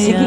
सिगी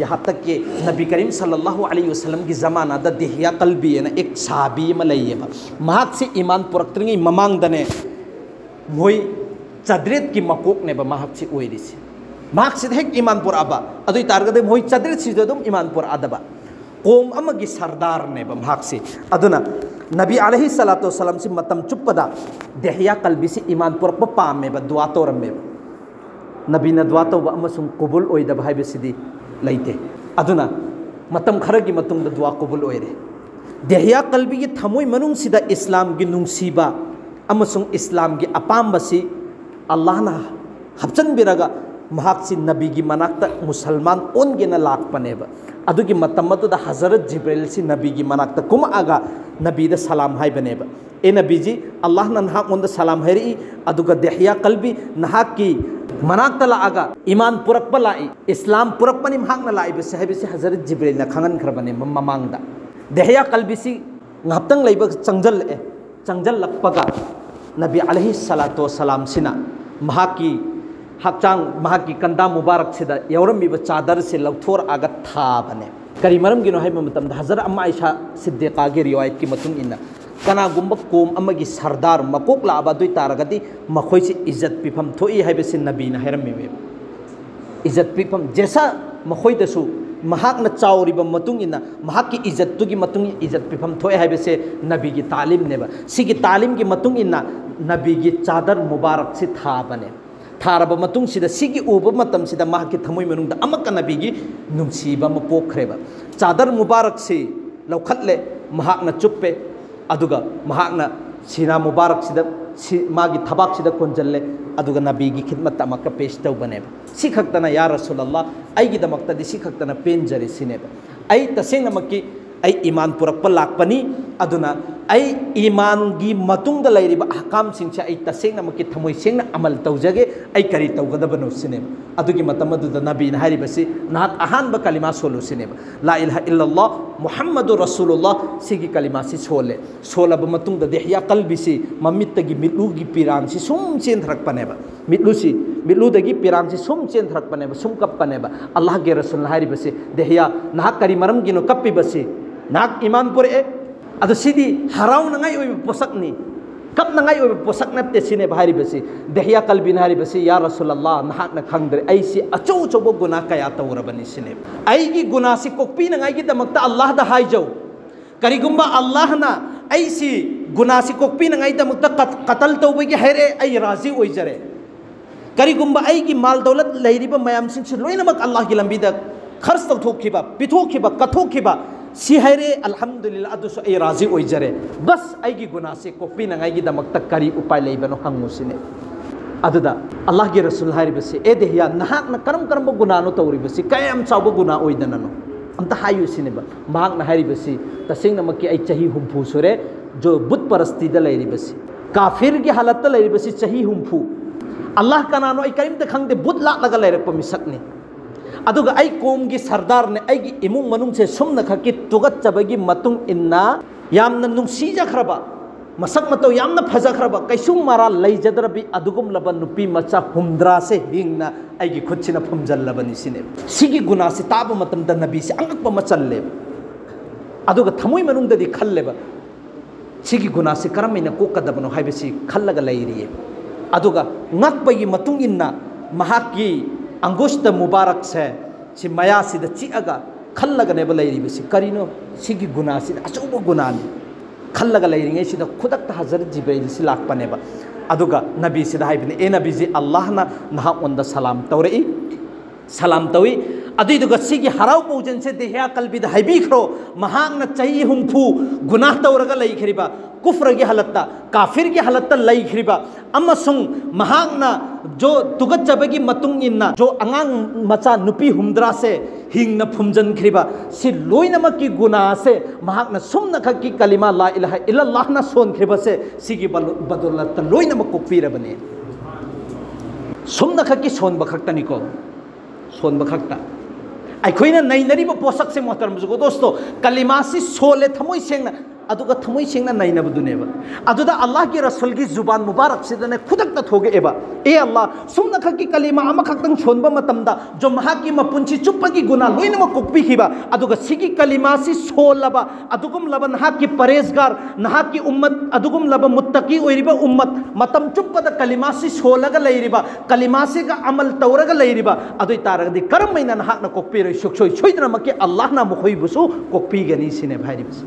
यहाँ तक कि नबी करीम सल्लल्लाहु अलैहि वसल्लम की ज़माना दा दिहिया कल्बी है ना एक साहबी मलई है महाक से ईमान पुरक्तरंगी ममांग दने मोई चद्रेत की मकोक ने महाक से ओइरी से महाक से हेक ईमान पुर अबा अदुई तारगदे मोई चद्रेत से दम ईमान पुर अदबा कोम अमगी सरदार ने महाक से अदुना नबी अलैहि सलातो वसल्लम से मतम चुप्पदा देहिया कल्बी से ईमान पुर पाम में दुआ तोरम में नबी न दुआ तौबा अमसुम कबूल ओइदब हाइबसिदी लैते अदुना मतम खरगी मतुंग द दुआ कबूल ओइरे देहिया कल्बी की थमोय मनुंग सिदा इस्लाम की नुंसीबा अमसुंग इस्लाम की अपाम्बसी अल्लाह ना हबचन बिरगा महाक से नबी की मनाक्ता मुसलमान ओनगे न लाख पनेबा अदुगी मतम मतुदा हजरत जिब्राइल से नबी की मनाक्ता कुम आगा नबी द सलाम हाय बनेबा ए नबी जी अल्लाह ना नहा ओंद सलाम हैरी अदुगा देहिया कल्बी नहा की मनाक्ता लागा ईमान पुरक लाई इस्लाम पुरक पनी महाक न लाई बसे हैबसे हजरत जिब्राइल न खंगन खरबने ममांगदा देहिया कल्बी सी ngaptang leiba changjal lakpaga नबी अलैहि सलातो वसलाम सिना महाकी हक्चांग महाकी कंदा मुबारक सिदा यौरमी चादर से लौथोर आगत था बने करी मरम गिनो है मतम हजरत अम्मा आयशा सिद्दीक़ा की रिवायत की मतुंग इन्ना कनागुंब कोम अमगी सरदार मकोक लाबा दुई तारगदी मखोई से इज्जत पिफम थोई है बेसे नबी न हैरम में इज्जत पिफम जैसा मखोई दसु महाक न चाउरिबा मतुंग इन्ना महाक की इज्जत तुगी मतुंग इज्जत पिफम थोई है बेसे नबी की तालीम नेबा सिगी तालीम की मतुंग इन्ना नबी की चादर मुबारक से था बने थारब मतुंग सिदा सिगी उब मतम सिदा महाक की थमोय मनुंग दा अमक नबी की नुंसीबा म पोखरेबा चादर मुबारक से लौखतले महाक न चुप्पे अदुगा महाक न सीना मुबारक सिदा मागी थबाक सिदा कोंजल्ले अदुगा नबी की खिदमत अमक पेश तौ बनेबा सी खक्तना या रसूलल्लाह आई की दमक्तदी सी खक्तना पेन जरे सिनेबा आई तसेंग नमकी आई ईमान पुरक लापनी अदुना आई ईमान की मतुंग द लैरिबा हकाम सिंचा आई तसेंग नमकी थमोय सेंग अमल तौजगे आई करी तौगदबनो सिनेबा अदुगी मतम अदुदा नबी न हारिबसी नात अहान ब कलिमा सोलो सिनेबा ला इलाहा इल्लल्लाह मुहम्मदुर रसूलुल्लाह सिगी कलिमा से सोले सोलब मतुंग द देहिया कल्बी से ममित्तगी मिलुगी पिरान से सुम चेन थरक पनेबा मिलुसी मिलुदगी पिरान से सुम चेन थरक पनेबा सुम कप पनेबा अल्लाह के रसूल हारिबसी देहिया ना करी मरम गिनो कप्पी बसी नाक ईमान पुरे अदु सिदी हराव नंगाई ओइ पोसकनी कब नंगाई ओइ पोसक नते सिने भारी बसी देहिया कल्बी नारी बसी या रसूलल्लाह नहाक न खंगदरे ऐसी अचौ चौबो गुनाह कया तौरबनी सिने ऐगी गुनाह से कोकपी नंगाई की दमकता अल्लाह दा हाइजौ करिगुंबा अल्लाह ना ऐसी गुनाह से कोकपी नंगाई दमकता कतल तौबगी हैरे ऐ राजी ओइजरे करिगुंबा ऐगी माल दौलत लैरिबा मयाम सिंह लोइनमक अल्लाह की लंबी दा खर्च तौथोखिबा पिथोखिबा कथोखिबा सी हैरे अल्हम्दुलिल्लाह अदुसु ए राजी ओइजरे बस आइगी गुनाह से कोपी नंगाइगी दमक तक करी उपाय लेबनो हंगुसिने अदुदा अल्लाह के रसूल हारिबसे ए देहिया नहाक न करम करम गुनानो तौरिबसे कयम चावो गुनाह ओइदननो अंत हायु सिनेबा महाक न हारिबसे तसेंग नमकी आई चही हुंफु सुरे जो बुत परस्ती द लैरिबसे काफिर की हालत त लैरिबसे चही हुंफु अल्लाह कनानो आई करीम त खंगदे बुत लाक लगा लैरप मिसकने अदुगा आई कोम की सरदार ने आई इमुंग मनुंग से सुमन खकी तुगत चबगी मतुंग इन्ना यामन नुंसीजा खरबा मसक मतो यामन फजा खरबा कैसुंग मारा लैजदरबी अदुगुम लब नुपी मचा हुमद्रा से हिंगना आई की खुदसिना फुमजल लबनी सिने सिगी गुनाह से ताब मतम द नबी से अंगक मचल्ले अदुगा थमुई मनुंग ददी खल्लेबा सिगी गुनाह से करमिना कोकदबनो हाइबसी खल्लगा लैरिये अदुगा ngakpagi matung inna mahaki अंगुष्ट मुबारक से मया सिद चिअगा खल्लगनेब लैरिबसी करिनो सिगी गुनाह सिद अचौबो गुनाहनि खल्लग लैरिङै सिद खुदक हजरत जिब्राइल सि लाकपनेबा अदुगा नबी सिद हाइबने ए नबी जी अल्लाह ना नहा ओंदा सलाम तौरई सलाम तौई अदुइदुगा सिगी हराव पौजन से देहिया कल्बी द हाइबिखरो महाक न चही हुंफु गुनाह तौरगा लैखरिबा कुफ्र की हालत काफिर की हालत लैखरिबा अमसुंग महाक न जो तुगत चबगी मतुंग इन्ना जो अंगांग मचा नुपी हुमद्रा से हिंग न फुमजन खरिबा सि लोइनमक की गुनाह से महाक न सुम न खकी कलिमा ला इलाहा इल्लल्लाह न सोन खरिबा से सिगी बदौलत लोइनमक कोपीरबने सुम न खकी सोन बखक्तनी को सोन बखक्ता अखोइना नैनरिबा पोसक से मोहतरम जुगो दोस्तों कलिमा से सोले थमोय सेंगना अदुगा थमोई सेंगना नाइनबदुनेबा अदुदा अल्लाह की रसूल की जुबान मुबारक सिदने खुदक थोगेबा ए अल्लाह सुमना खकी कलिमा अमा खक्तंग सोनबा मतमदा जो महाकी मपुंची चुप्पगी गुना लोइनमा कोकपीखिबा अदुगा सिगी कलिमा सि सोलबा अदुगुम लब नहाकी परेजगार नहाकी उम्मत अदुगुम लब मुत्तकी ओइरिबा उम्मत मतम चुप्पदा कलिमा सि सोलगा लैरिबा कलिमा से का अमल तौरगा लैरिबा अदुइ तारगदि करम मैना नहाकना कोकपीरै सुखसोइ सोइदना मके अल्लाह ना मुखोइबुसु कोकपीगनी सिने भाइरिबस